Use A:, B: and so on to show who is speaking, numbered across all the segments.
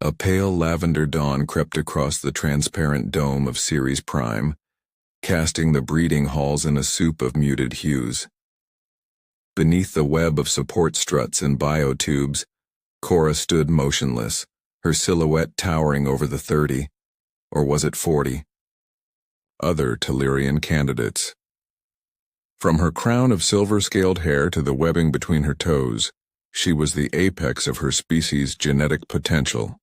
A: A pale lavender dawn crept across the transparent dome of Ceres Prime, casting the breeding halls in a soup of muted hues. Beneath the web of support struts and biotubes, Cora stood motionless, her silhouette towering over the 30, or was it 40, other Tellurian candidates. From her crown of silver-scaled hair to the webbing between her toes, she was the apex of her species' genetic potential.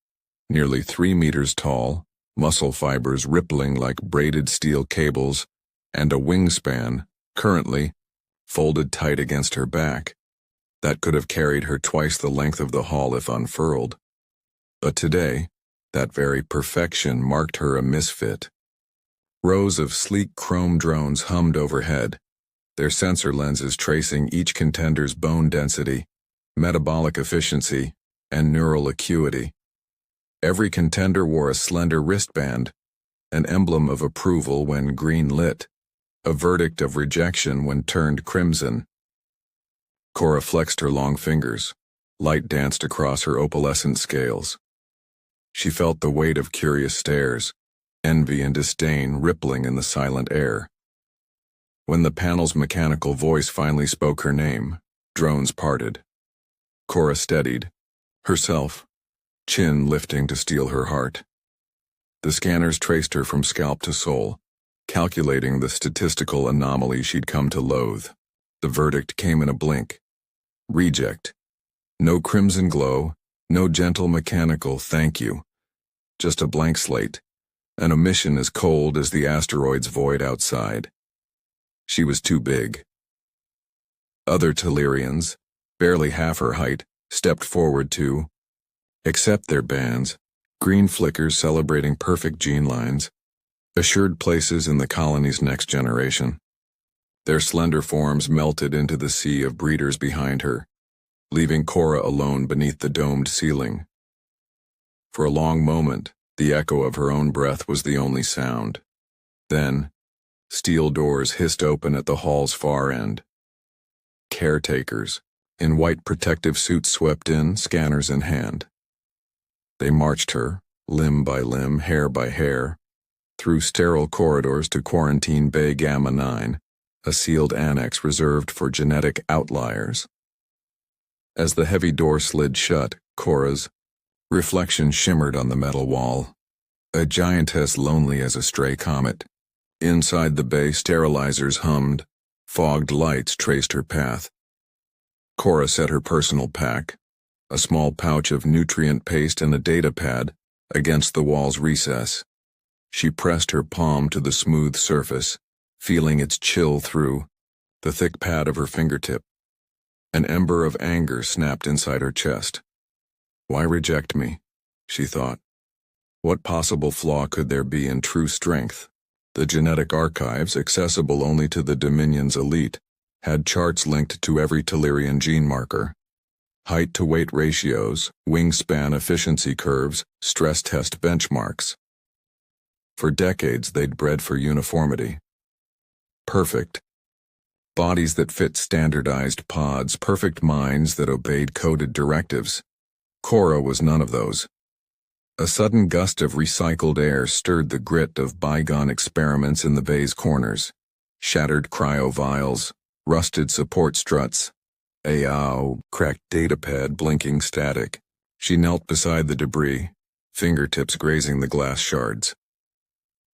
A: Nearly 3 meters tall, muscle fibers rippling like braided steel cables, and a wingspan, currently, folded tight against her back, that could have carried her twice the length of the hall if unfurled. But today, that very perfection marked her a misfit. Rows of sleek chrome drones hummed overhead, their sensor lenses tracing each contender's bone density, metabolic efficiency, and neural acuity. Every contender wore a slender wristband, an emblem of approval when green lit, a verdict of rejection when turned crimson. Cora flexed her long fingers. Light danced across her opalescent scales. She felt the weight of curious stares, envy and disdain rippling in the silent air. When the panel's mechanical voice finally spoke her name, drones parted. Cora steadied, herself, chin lifting to steel her heart. The scanners traced her from scalp to soul, calculating the statistical anomaly she'd come to loathe. The verdict came in a blink. Reject. No crimson glow, no gentle mechanical thank you. Just a blank slate, an omission as cold as the asteroid's void outside. She was too big. Other Tellurians, barely half her height, stepped forward to accept their bands, green flickers celebrating perfect gene lines, assured places in the colony's next generation. Their slender forms melted into the sea of breeders behind her, leaving Cora alone beneath the domed ceiling. For a long moment, the echo of her own breath was the only sound. Then, steel doors hissed open at the hall's far end. Caretakers, in white protective suits, swept in, scanners in hand. They marched her, limb by limb, hair by hair, through sterile corridors to Quarantine Bay Gamma 9, a sealed annex reserved for genetic outliers. As the heavy door slid shut, Cora's reflection shimmered on the metal wall, a giantess lonely as a stray comet. Inside the bay, sterilizers hummed, fogged lights traced her path. Cora set her personal pack, a small pouch of nutrient paste and a data pad, against the wall's recess. She pressed her palm to the smooth surface, feeling its chill through the thick pad of her fingertip. An ember of anger snapped inside her chest. Why reject me? She thought. What possible flaw could there be in true strength? The genetic archives, accessible only to the Dominion's elite, had charts linked to every Tellurian gene marker. Height-to-weight ratios, wingspan efficiency curves, stress test benchmarks. For decades they'd bred for uniformity. Perfect. Bodies that fit standardized pods, perfect minds that obeyed coded directives. Cora was none of those. A sudden gust of recycled air stirred the grit of bygone experiments in the bay's corners. Shattered cryo vials, rusted support struts, cracked datapad blinking static. She knelt beside the debris, fingertips grazing the glass shards.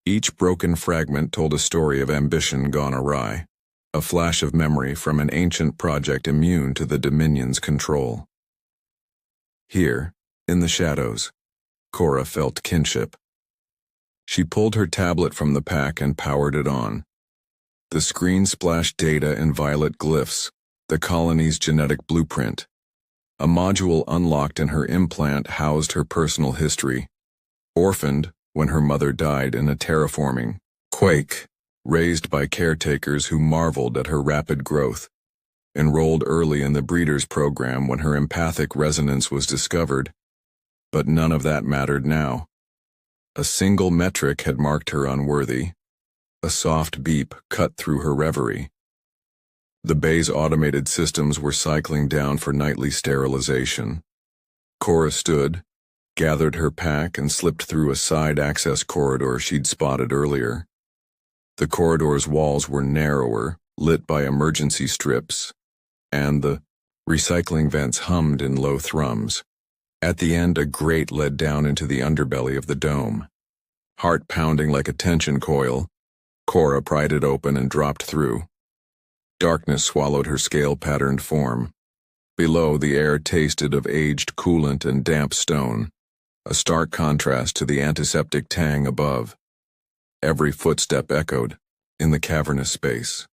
A: Each broken fragment told a story of ambition gone awry, a flash of memory from an ancient project immune to the Dominion's control. Here, in the shadows, Cora felt kinship. She pulled her tablet from the pack and powered it on. The screen splashed data in violet glyphs, the colony's genetic blueprint. A module unlocked in her implant housed her personal history. Orphaned when her mother died in a terraforming quake, raised by caretakers who marveled at her rapid growth. Enrolled early in the breeders program when her empathic resonance was discovered. But none of that mattered now. A single metric had marked her unworthy. A soft beep cut through her reverie. The bay's automated systems were cycling down for nightly sterilization. Cora stood, gathered her pack and slipped through a side access corridor she'd spotted earlier. The corridor's walls were narrower, lit by emergency strips, and the recycling vents hummed in low thrums. At the end, a grate led down into the underbelly of the dome. Heart pounding like a tension coil, Cora pried it open and dropped through. Darkness swallowed her scale-patterned form. Below, the air tasted of aged coolant and damp stone, a stark contrast to the antiseptic tang above. Every footstep echoed in the cavernous space.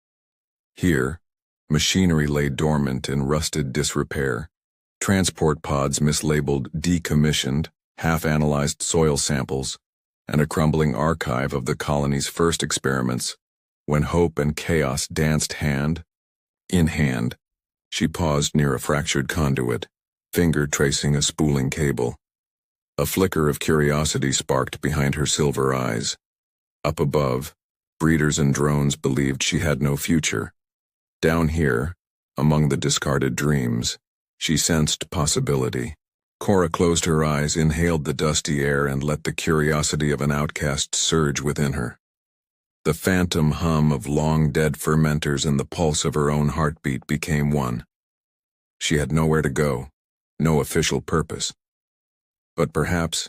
A: Here, machinery lay dormant in rusted disrepair. Transport pods mislabeled decommissioned, half-analyzed soil samples, and a crumbling archive of the colony's first experiments, when hope and chaos danced hand in hand. She paused near a fractured conduit, finger tracing a spooling cable. A flicker of curiosity sparked behind her silver eyes. Up above, breeders and drones believed she had no future. Down here, among the discarded dreams, she sensed possibility. Cora closed her eyes, inhaled the dusty air, and let the curiosity of an outcast surge within her. The phantom hum of long-dead fermenters and the pulse of her own heartbeat became one. She had nowhere to go, no official purpose. But perhaps,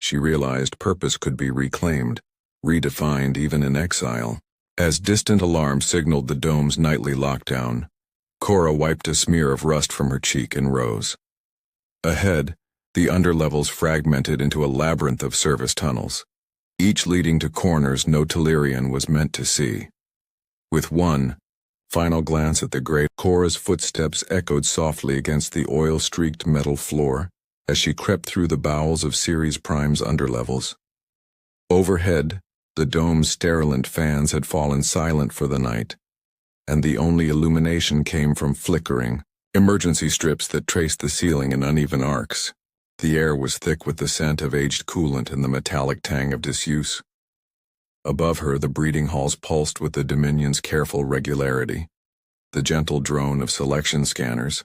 A: she realized, purpose could be reclaimed, redefined even in exile. As distant alarms signaled the dome's nightly lockdown, Cora wiped a smear of rust from her cheek and rose. Ahead, the underlevels fragmented into a labyrinth of service tunnels, each leading to corners no Tellurian was meant to see. With one final glance at the grate, Cora's footsteps echoed softly against the oil-streaked metal floor as she crept through the bowels of Ceres Prime's underlevels. Overhead, the dome's sterilant fans had fallen silent for the night, and the only illumination came from flickering emergency strips that traced the ceiling in uneven arcs. The air was thick with the scent of aged coolant and the metallic tang of disuse. Above her, the breeding halls pulsed with the Dominion's careful regularity, the gentle drone of selection scanners,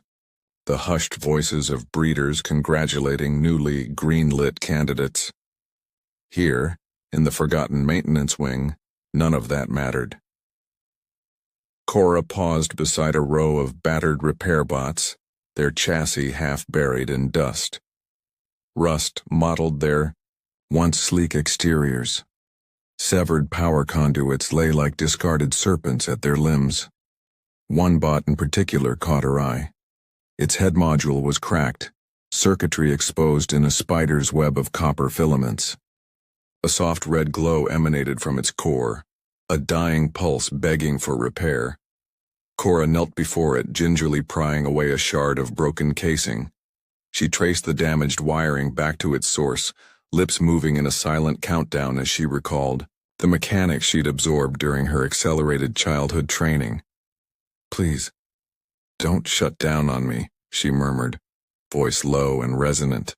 A: the hushed voices of breeders congratulating newly green-lit candidates. Here, in the forgotten maintenance wing, none of that mattered. Cora paused beside a row of battered repair bots, their chassis half buried in dust. Rust mottled their once sleek exteriors. Severed power conduits lay like discarded serpents at their limbs. One bot in particular caught her eye. Its head module was cracked, circuitry exposed in a spider's web of copper filaments. A soft red glow emanated from its core, a dying pulse begging for repair. Cora knelt before it, gingerly prying away a shard of broken casing. She traced the damaged wiring back to its source, lips moving in a silent countdown as she recalled the mechanics she'd absorbed during her accelerated childhood training. "Please, don't shut down on me," she murmured, voice low and resonant.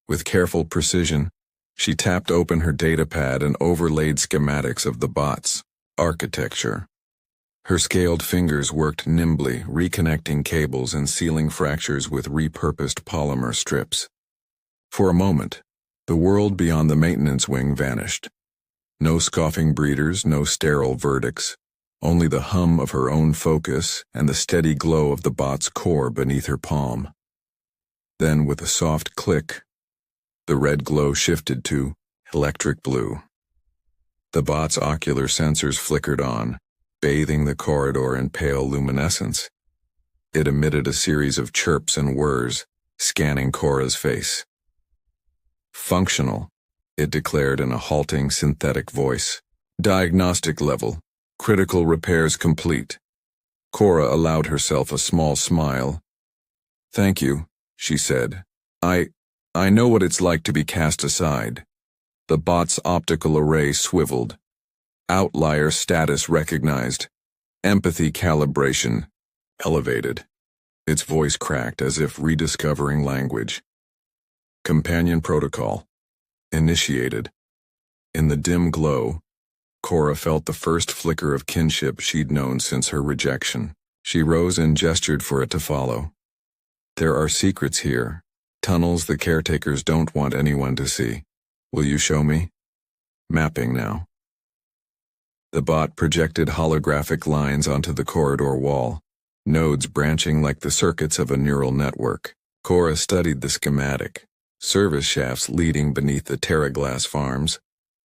A: With careful precision, she tapped open her datapad and overlaid schematics of the bot's architecture. Her scaled fingers worked nimbly, reconnecting cables and sealing fractures with repurposed polymer strips. For a moment, the world beyond the maintenance wing vanished. No scoffing breeders, no sterile verdicts, only the hum of her own focus and the steady glow of the bot's core beneath her palm. Then, with a soft click, the red glow shifted to electric blue. The bot's ocular sensors flickered on, bathing the corridor in pale luminescence. It emitted a series of chirps and whirs, scanning Cora's face. "Functional," it declared in a halting synthetic voice. "Diagnostic level. Critical repairs complete." Cora allowed herself a small smile. "Thank you," she said. I know what it's like to be cast aside." The bot's optical array swiveled. Outlier status recognized. Empathy calibration elevated. Its voice cracked as if rediscovering language. Companion protocol initiated. In the dim glow, Cora felt the first flicker of kinship she'd known since her rejection. She rose and gestured for it to follow. "There are secrets here," Tunnels the caretakers don't want anyone to see. Will you show me? Mapping now. The bot projected holographic lines onto the corridor wall, nodes branching like the circuits of a neural network. Cora studied the schematic. Service shafts leading beneath the TerraGlass farms,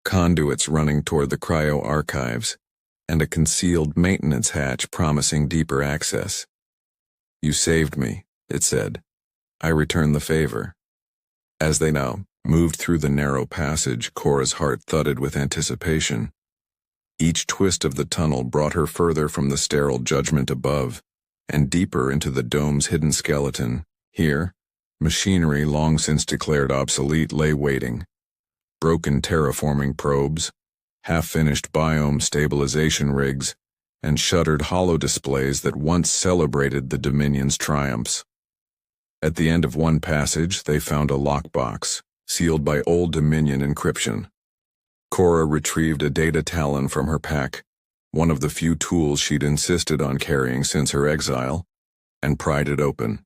A: conduits running toward the cryo archives, and a concealed maintenance hatch promising deeper access. You saved me, it said. I return the favor. As they now moved through the narrow passage, Cora's heart thudded with anticipation. Each twist of the tunnel brought her further from the sterile judgment above, and deeper into the dome's hidden skeleton. Here, machinery long since declared obsolete lay waiting. Broken terraforming probes, half-finished biome stabilization rigs, and shuttered holodisplays that once celebrated the Dominion's triumphs. At the end of one passage, they found a lockbox, sealed by old Dominion encryption. Cora retrieved a data talon from her pack, one of the few tools she'd insisted on carrying since her exile, and pried it open.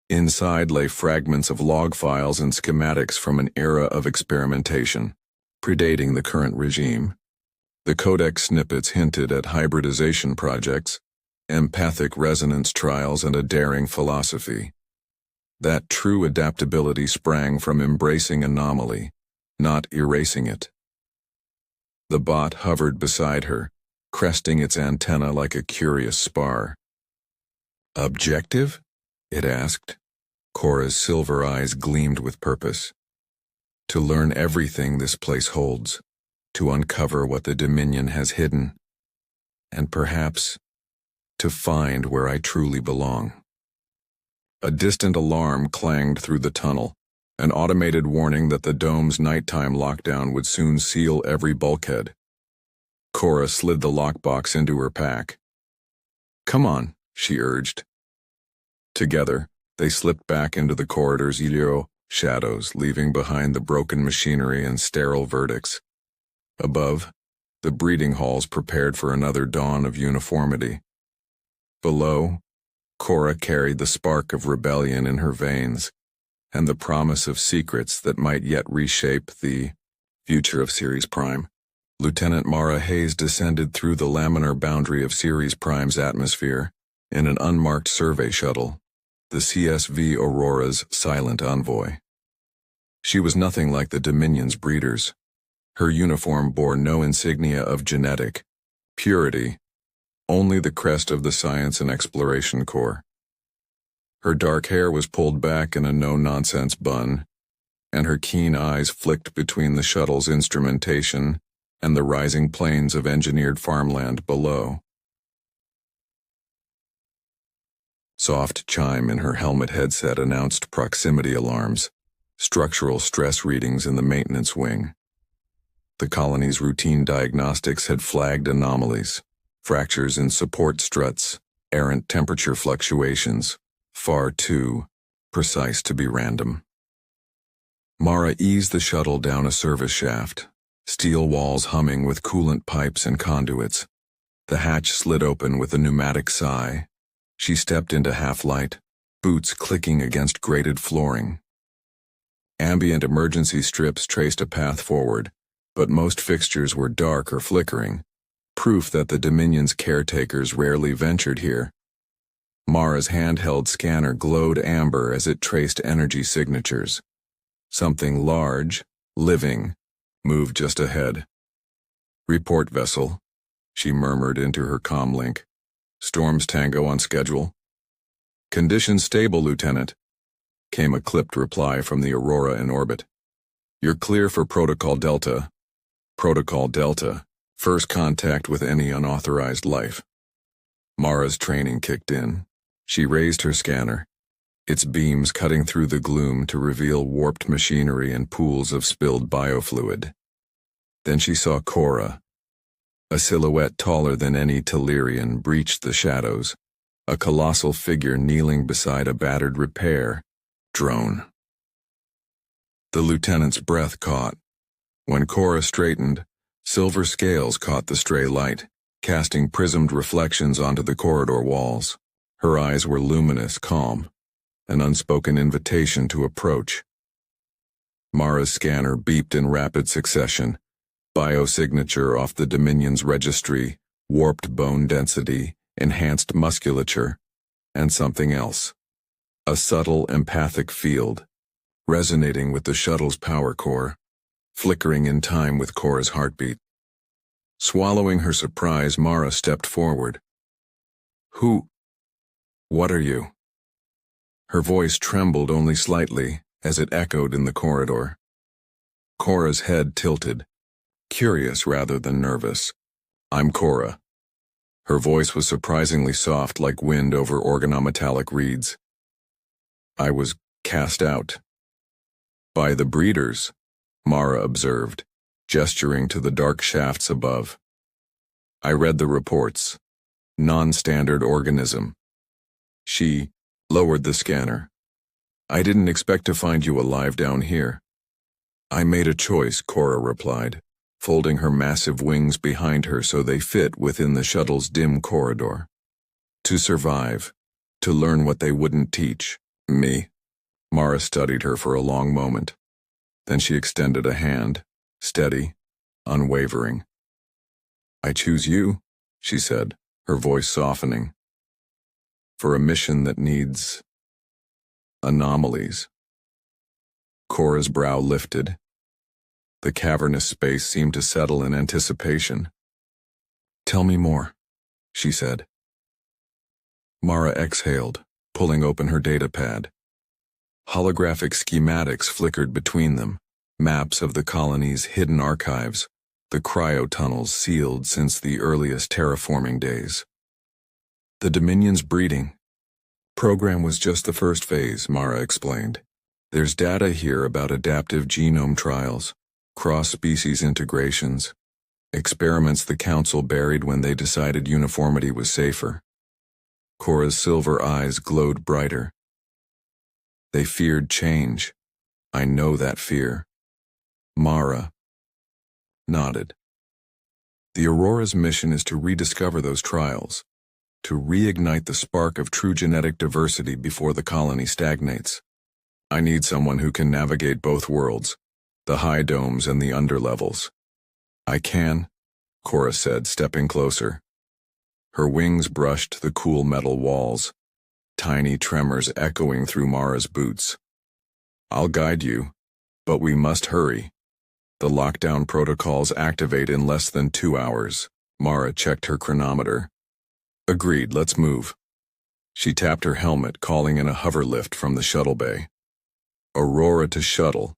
A: Inside lay fragments of log files and schematics from an era of experimentation, predating the current regime. The codex snippets hinted at hybridization projects, empathic resonance trials, and a daring philosophy. That true adaptability sprang from embracing anomaly, not erasing it. The bot hovered beside her, cresting its antenna like a curious spar. Objective? It asked. Cora's silver eyes gleamed with purpose. To learn everything this place holds, to uncover what the Dominion has hidden, and perhaps to find where I truly belong. A distant alarm clanged through the tunnel, an automated warning that the dome's nighttime lockdown would soon seal every bulkhead. Cora slid the lockbox into her pack. Come on, she urged. Together, they slipped back into the corridor's shadows, leaving behind the broken machinery and sterile verdicts. Above, the breeding halls prepared for another dawn of uniformity. Below, Cora carried the spark of rebellion in her veins, and the promise of secrets that might yet reshape the future of Ceres Prime. Lieutenant Mara Hayes descended through the laminar boundary of Ceres Prime's atmosphere in an unmarked survey shuttle, the CSV Aurora's silent envoy. She was nothing like the Dominion's breeders. Her uniform bore no insignia of genetic purity, only the crest of the Science and Exploration Corps. Her dark hair was pulled back in a no-nonsense bun, and her keen eyes flicked between the shuttle's instrumentation and the rising plains of engineered farmland below. Soft chime in her helmet headset announced proximity alarms, structural stress readings in the maintenance wing. The colony's routine diagnostics had flagged anomalies, fractures in support struts, errant temperature fluctuations, far too precise to be random. Mara eased the shuttle down a service shaft, steel walls humming with coolant pipes and conduits. The hatch slid open with a pneumatic sigh. She stepped into half-light, boots clicking against grated flooring. Ambient emergency strips traced a path forward, but most fixtures were dark or flickering, proof that the Dominion's caretakers rarely ventured here. Mara's handheld scanner glowed amber as it traced energy signatures. Something large, living, moved just ahead. Report, vessel, she murmured into her comlink. Storms Tango on schedule. Conditions stable, Lieutenant, came a clipped reply from the Aurora in orbit. You're clear for Protocol Delta. Protocol Delta, first contact with any unauthorized life. Mara's training kicked in. She raised her scanner, its beams cutting through the gloom to reveal warped machinery and pools of spilled biofluid. Then she saw Cora. A silhouette taller than any Tellurian breached the shadows, a colossal figure kneeling beside a battered repair drone. The lieutenant's breath caught. When Cora straightened, silver scales caught the stray light, casting prismed reflections onto the corridor walls. Her eyes were luminous, calm, an unspoken invitation to approach. Mara's scanner beeped in rapid succession. Biosignature off the Dominion's registry, warped bone density, enhanced musculature, and something else. A subtle empathic field, resonating with the shuttle's power core, flickering in time with Cora's heartbeat. Swallowing her surprise, Mara stepped forward. What are you? Her voice trembled only slightly as it echoed in the corridor. Cora's head tilted, curious rather than nervous. I'm Cora. Her voice was surprisingly soft, like wind over organometallic reeds. I was cast out. By the breeders, Mara observed, gesturing to the dark shafts above. I read the reports. Non-standard organism. She lowered the scanner. I didn't expect to find you alive down here. I made a choice, Cora replied, folding her massive wings behind her so they fit within the shuttle's dim corridor. To survive, to learn what they wouldn't teach me. Mara studied her for a long moment. Then she extended a hand, steady, unwavering. I choose you, she said, her voice softening. For a mission that needs anomalies. Cora's brow lifted. The cavernous space seemed to settle in anticipation. Tell me more, she said. Mara exhaled, pulling open her datapad. Holographic schematics flickered between them, maps of the colony's hidden archives, the cryotunnels sealed since the earliest terraforming days. The Dominion's breeding program was just the first phase, Mara explained. There's data here about adaptive genome trials, cross-species integrations, experiments the Council buried when they decided uniformity was safer. Cora's silver eyes glowed brighter. They feared change. I know that fear. Mara nodded. The Aurora's mission is to rediscover those trials, to reignite the spark of true genetic diversity before the colony stagnates. I need someone who can navigate both worlds, the high domes and the underlevels. I can, Cora said, stepping closer. Her wings brushed the cool metal walls, tiny tremors echoing through Mara's boots. I'll guide you, but we must hurry. The lockdown protocols activate in less than 2 hours. Mara checked her chronometer. Agreed, let's move. She tapped her helmet, calling in a hover lift from the shuttle bay. Aurora to shuttle.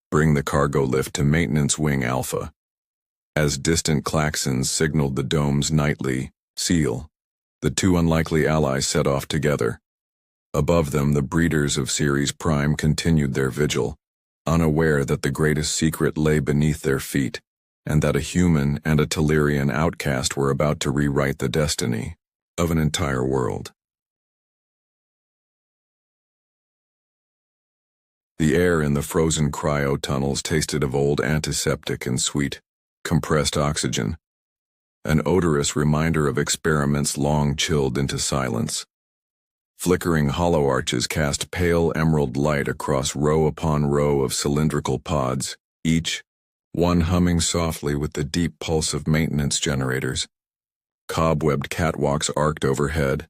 A: Bring the cargo lift to Maintenance Wing Alpha. As distant klaxons signaled the dome's nightly seal, the two unlikely allies set off together. Above them, the breeders of Ceres Prime continued their vigil, unaware that the greatest secret lay beneath their feet, and that a human and a Tellurian outcast were about to rewrite the destiny of an entire world. The air in the frozen cryo-tunnels tasted of old antiseptic and sweet, compressed oxygen, an odorous reminder of experiments long chilled into silence. Flickering hollow arches cast pale emerald light across row upon row of cylindrical pods, each one humming softly with the deep pulse of maintenance generators. Cobwebbed catwalks arced overhead,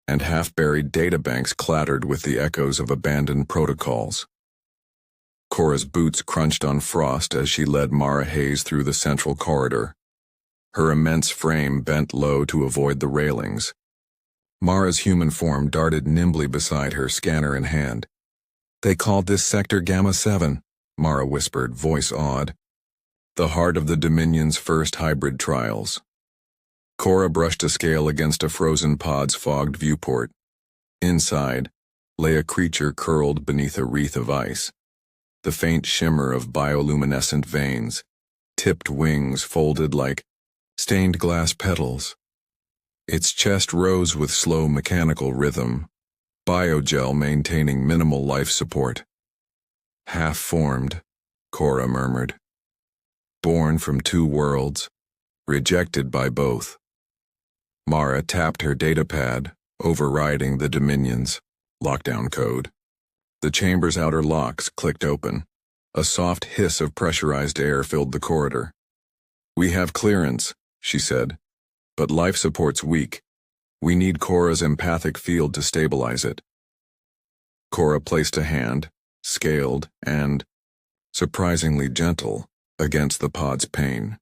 A: and half-buried databanks clattered with the echoes of abandoned protocols. Cora's boots crunched on frost as she led Mara Hayes through the central corridor. Her immense frame bent low to avoid the railings. Mara's human form darted nimbly beside her, scanner in hand. They called this Sector Gamma 7, Mara whispered, voice awed. The heart of the Dominion's first hybrid trials. Cora brushed a scale against a frozen pod's fogged viewport. Inside lay a creature curled beneath a wreath of ice. The faint shimmer of bioluminescent veins, tipped wings folded like stained glass petals. Its chest rose with slow mechanical rhythm, biogel maintaining minimal life support. Half-formed, Cora murmured. Born from 2 worlds, rejected by both. Mara tapped her datapad, overriding the Dominion's lockdown code. The chamber's outer locks clicked open. A soft hiss of pressurized air filled the corridor. "We have clearance," she said, "but life support's weak. We need Cora's empathic field to stabilize it." Cora placed a hand, scaled and, surprisingly gentle, against the pod's pane.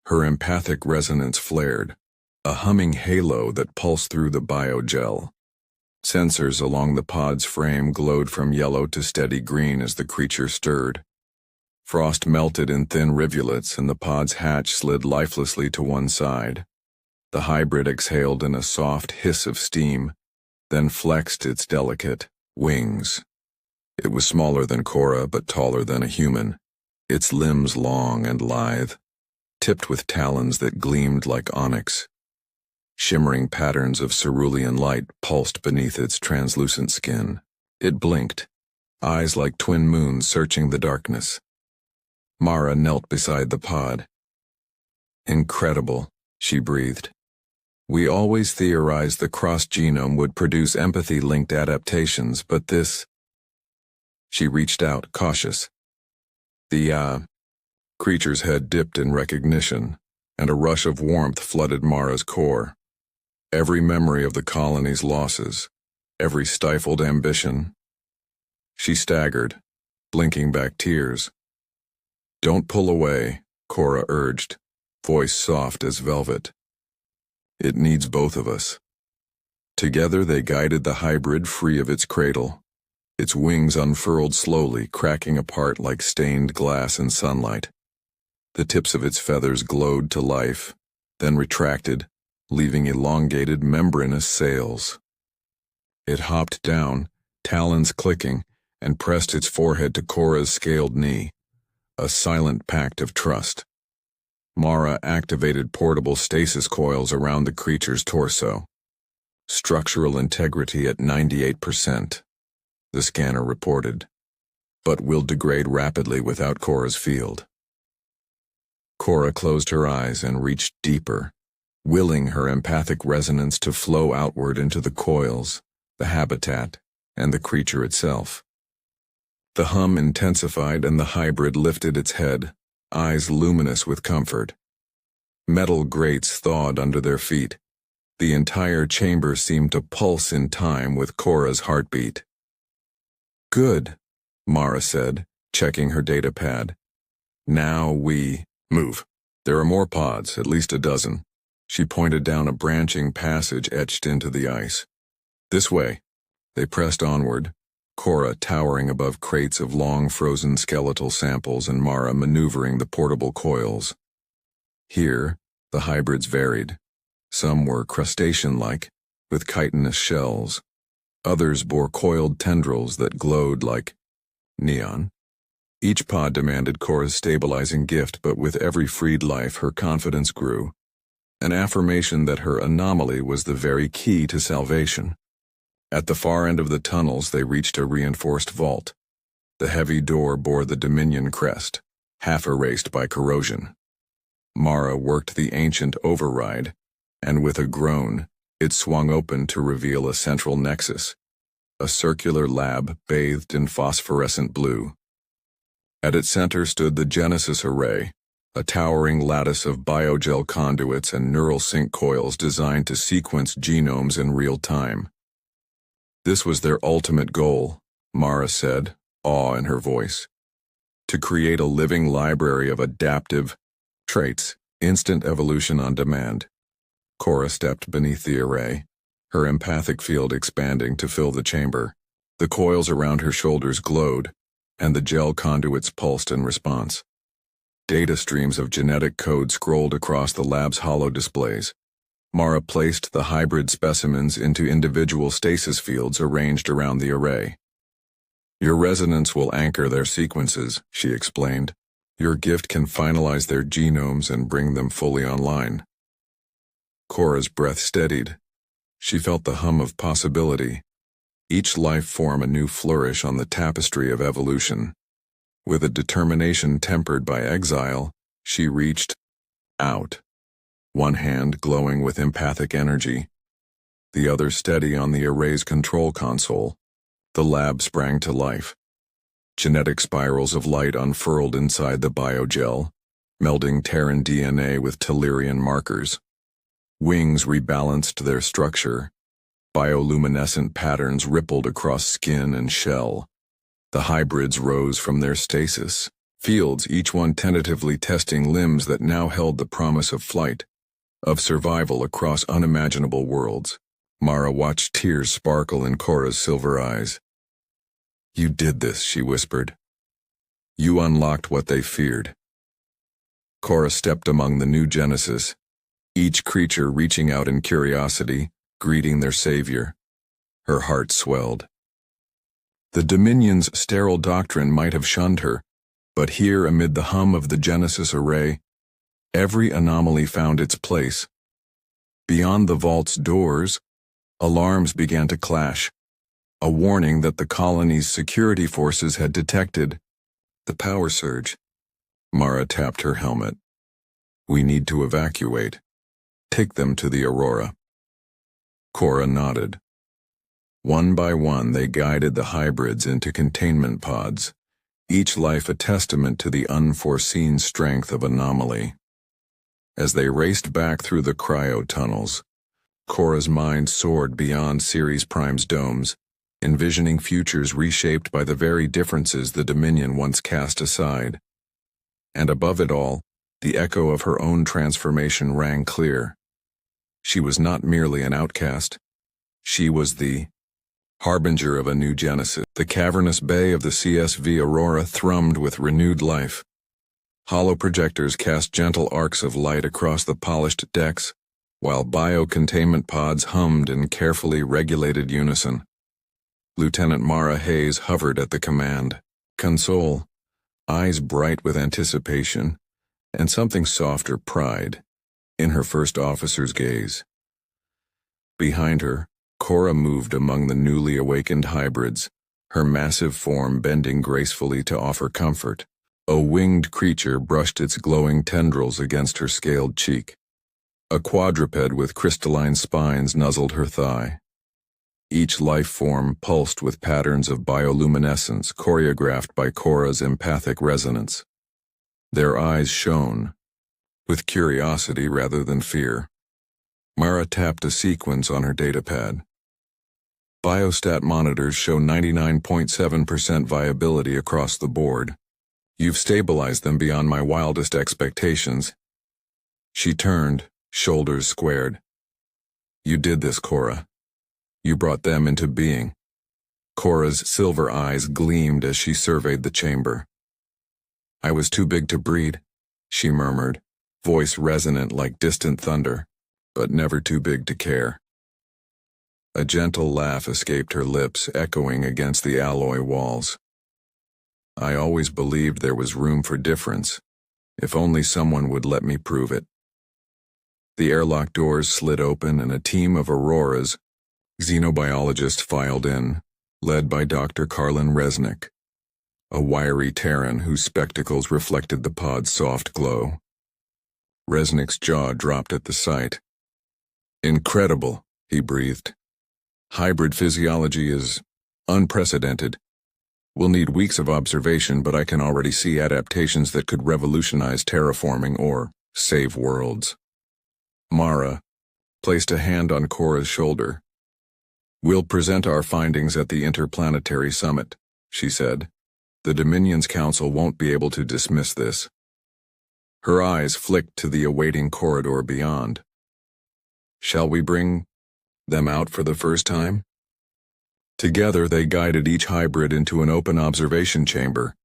A: Her empathic resonance flared, a humming halo that pulsed through the biogel. Sensors along the pod's frame glowed from yellow to steady green as the creature stirred. Frost melted in thin rivulets and the pod's hatch slid lifelessly to one side. The hybrid exhaled in a soft hiss of steam, then flexed its delicate wings. It was smaller than Cora but taller than a human, its limbs long and lithe, tipped with talons that gleamed like onyx. Shimmering patterns of cerulean light pulsed beneath its translucent skin. It blinked, eyes like twin moons searching the darkness. Mara knelt beside the pod. "Incredible," she breathed. "We always theorized the cross-genome would produce empathy-linked adaptations, but this—" She reached out, cautious. The creature's head dipped in recognition, and a rush of warmth flooded Mara's core. Every memory of the colony's losses, every stifled ambition. She staggered, blinking back tears. "Don't pull away," Cora urged, voice soft as velvet. "It needs both of us." Together they guided the hybrid free of its cradle. Its wings unfurled slowly, cracking apart like stained glass in sunlight. The tips of its feathers glowed to life, then retracted, leaving elongated, membranous sails. It hopped down, talons clicking, and pressed its forehead to Cora's scaled knee, a silent pact of trust. Mara activated portable stasis coils around the creature's torso. "Structural integrity at 98%, the scanner reported, "but will degrade rapidly without Cora's field." Cora closed her eyes and reached deeper, willing her empathic resonance to flow outward into the coils, the habitat, and the creature itself. The hum intensified and the hybrid lifted its head, eyes luminous with comfort. Metal grates thawed under their feet. The entire chamber seemed to pulse in time with Cora's heartbeat. "Good," Mara said, checking her data pad. "Now we move. There are more pods, at least a dozen." She pointed down a branching passage etched into the ice. "This way." They pressed onward, Cora towering above crates of long frozen skeletal samples and Mara maneuvering the portable coils. Here, the hybrids varied. Some were crustacean-like, with chitinous shells. Others bore coiled tendrils that glowed like neon. Each pod demanded Cora's stabilizing gift, but with every freed life her confidence grew. An affirmation that her anomaly was the very key to salvation. At the far end of the tunnels they reached a reinforced vault. The heavy door bore the Dominion crest, half erased by corrosion. Mara worked the ancient override, and with a groan, it swung open to reveal a central nexus, a circular lab bathed in phosphorescent blue. At its center stood the Genesis array, a towering lattice of biogel conduits and neural sync coils designed to sequence genomes in real time. This was their ultimate goal, Mara said, awe in her voice. To create a living library of adaptive traits, instant evolution on demand. Cora stepped beneath the array, her empathic field expanding to fill the chamber. The coils around her shoulders glowed, and the gel conduits pulsed in response. Data streams of genetic code scrolled across the lab's hollow displays. Mara placed the hybrid specimens into individual stasis fields arranged around the array. "Your resonance will anchor their sequences," she explained. "Your gift can finalize their genomes and bring them fully online." Cora's breath steadied. She felt the hum of possibility. Each life form a new flourish on the tapestry of evolution. With a determination tempered by exile, she reached out, one hand glowing with empathic energy, the other steady on the array's control console. The lab sprang to life. Genetic spirals of light unfurled inside the biogel, melding Terran DNA with Tellurian markers. Wings rebalanced their structure. Bioluminescent patterns rippled across skin and shell. The hybrids rose from their stasis, fields each one tentatively testing limbs that now held the promise of flight, of survival across unimaginable worlds. Mara watched tears sparkle in Cora's silver eyes. "You did this," she whispered. "You unlocked what they feared." Cora stepped among the new Genesis, each creature reaching out in curiosity, greeting their savior. Her heart swelled. The Dominion's sterile doctrine might have shunned her, but here amid the hum of the Genesis array, every anomaly found its place. Beyond the vault's doors, alarms began to clash, a warning that the colony's security forces had detected the power surge. Mara tapped her helmet. "We need to evacuate. Take them to the Aurora." Cora nodded. One by one they guided the hybrids into containment pods, each life a testament to the unforeseen strength of anomaly. As they raced back through the cryo tunnels, Cora's mind soared beyond Ceres Prime's domes, envisioning futures reshaped by the very differences the Dominion once cast aside. And above it all, the echo of her own transformation rang clear. She was not merely an outcast. She was the harbinger of a new Genesis. The cavernous bay of the CSV Aurora thrummed with renewed life. Hollow projectors cast gentle arcs of light across the polished decks, while bio-containment pods hummed in carefully regulated unison. Lieutenant Mara Hayes hovered at the command console, eyes bright with anticipation, and something softer pride in her first officer's gaze. Behind her, Cora moved among the newly awakened hybrids, her massive form bending gracefully to offer comfort. A winged creature brushed its glowing tendrils against her scaled cheek. A quadruped with crystalline spines nuzzled her thigh. Each life form pulsed with patterns of bioluminescence choreographed by Cora's empathic resonance. Their eyes shone, with curiosity rather than fear. Mara tapped a sequence on her datapad. Biostat monitors show 99.7% viability across the board. You've stabilized them beyond my wildest expectations. She turned, shoulders squared. You did this, Cora. You brought them into being. Cora's silver eyes gleamed as she surveyed the chamber. I was too big to breed, she murmured, voice resonant like distant thunder, but never too big to care. A gentle laugh escaped her lips, echoing against the alloy walls. I always believed there was room for difference, if only someone would let me prove it. The airlock doors slid open and a team of Auroras, xenobiologists, filed in, led by Dr. Karlin Resnick, a wiry Terran whose spectacles reflected the pod's soft glow. Resnick's jaw dropped at the sight. Incredible, he breathed. Hybrid physiology is unprecedented. We'll need weeks of observation, but I can already see adaptations that could revolutionize terraforming or save worlds. Mara placed a hand on Cora's shoulder. We'll present our findings at the Interplanetary Summit, she said. The Dominion's Council won't be able to dismiss this. Her eyes flicked to the awaiting corridor beyond. Shall we bring them out for the first time? Together they guided each hybrid into an open observation chamber,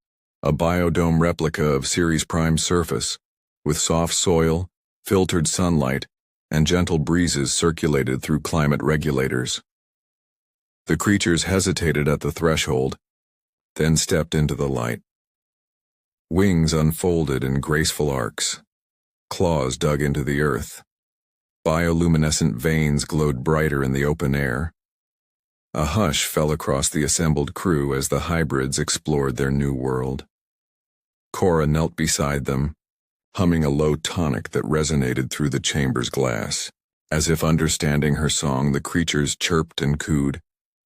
A: a biodome replica of Ceres Prime's surface, with soft soil, filtered sunlight, and gentle breezes circulated through climate regulators. The creatures hesitated at the threshold, then stepped into the light. Wings unfolded in graceful arcs. Claws dug into the earth. Bioluminescent veins glowed brighter in the open air. A hush fell across the assembled crew as the hybrids explored their new world. Cora knelt beside them, humming a low tonic that resonated through the chamber's glass. As if understanding her song, the creatures chirped and cooed,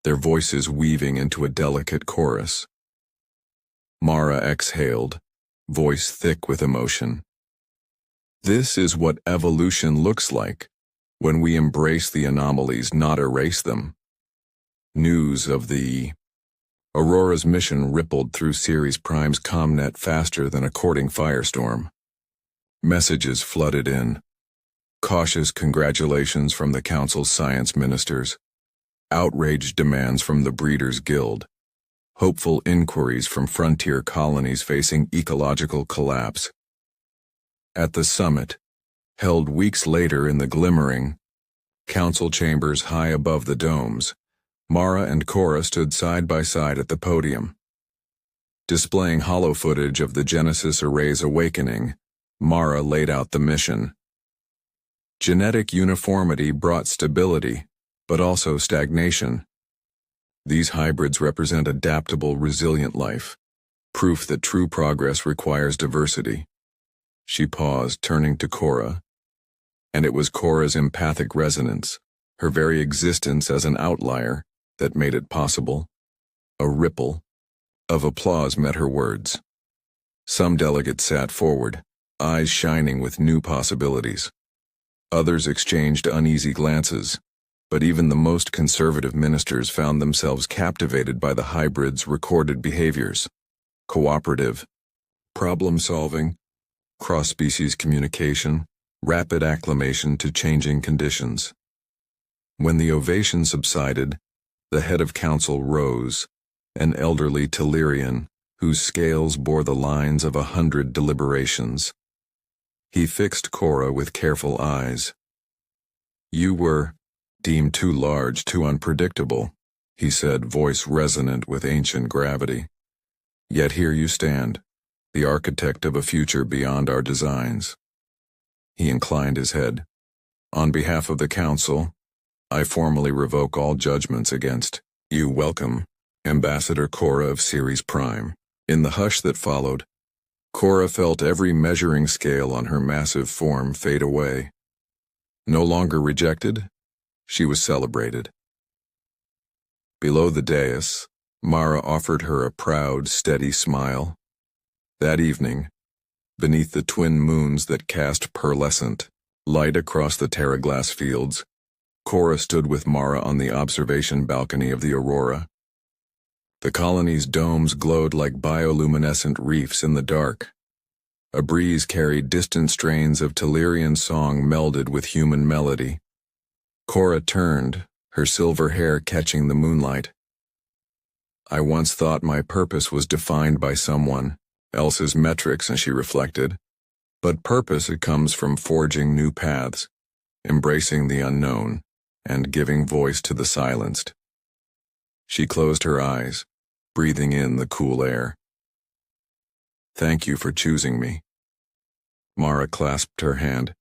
A: their voices weaving into a delicate chorus. Mara exhaled, voice thick with emotion. This is what evolution looks like, when we embrace the anomalies, not erase them. News of the Aurora's mission rippled through Ceres Prime's comnet faster than a courting firestorm. Messages flooded in. Cautious congratulations from the Council's science ministers. Outraged demands from the Breeders' Guild. Hopeful inquiries from frontier colonies facing ecological collapse. At the summit, held weeks later in the glimmering council chambers high above the domes, Mara and Cora stood side by side at the podium. Displaying hollow footage of the Genesis Array's awakening, Mara laid out the mission. Genetic uniformity brought stability, but also stagnation. These hybrids represent adaptable, resilient life, proof that true progress requires diversity. She paused, turning to Cora, and it was Cora's empathic resonance, her very existence as an outlier, that made it possible. A ripple of applause met her words. Some delegates sat forward, eyes shining with new possibilities. Others exchanged uneasy glances, but even the most conservative ministers found themselves captivated by the hybrids' recorded behaviors. Cooperative, problem-solving, cross-species communication, rapid acclimation to changing conditions. When the ovation subsided, the head of council rose, an elderly Tellurian, whose scales bore the lines of 100 deliberations. He fixed Cora with careful eyes. "You were deemed too large, too unpredictable," he said, voice resonant with ancient gravity. "Yet here you stand, the architect of a future beyond our designs." He inclined his head. "On behalf of the council, I formally revoke all judgments against you. Welcome, Ambassador Cora of Ceres Prime." In the hush that followed, Cora felt every measuring scale on her massive form fade away. No longer rejected, she was celebrated. Below the dais, Mara offered her a proud, steady smile. That evening, beneath the twin moons that cast pearlescent light across the terraglass fields, Cora stood with Mara on the observation balcony of the Aurora. The colony's domes glowed like bioluminescent reefs in the dark. A breeze carried distant strains of Tellurian song melded with human melody. Cora turned, her silver hair catching the moonlight. "I once thought my purpose was defined by someone else's metrics," and she reflected. "But purpose, it comes from forging new paths, embracing the unknown, and giving voice to the silenced." She closed her eyes, breathing in the cool air. "Thank you for choosing me." Mara clasped her hand.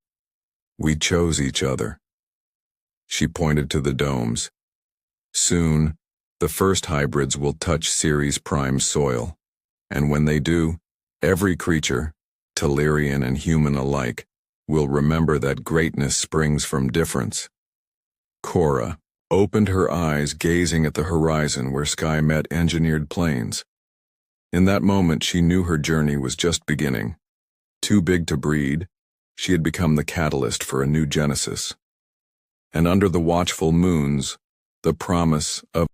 A: "We chose each other." She pointed to the domes. "Soon, the first hybrids will touch Ceres Prime soil, and when they do, every creature, Tellurian and human alike, will remember that greatness springs from difference." Cora opened her eyes, gazing at the horizon where sky met engineered plains. In that moment, she knew her journey was just beginning. Too big to breed, she had become the catalyst for a new genesis. And under the watchful moons, the promise of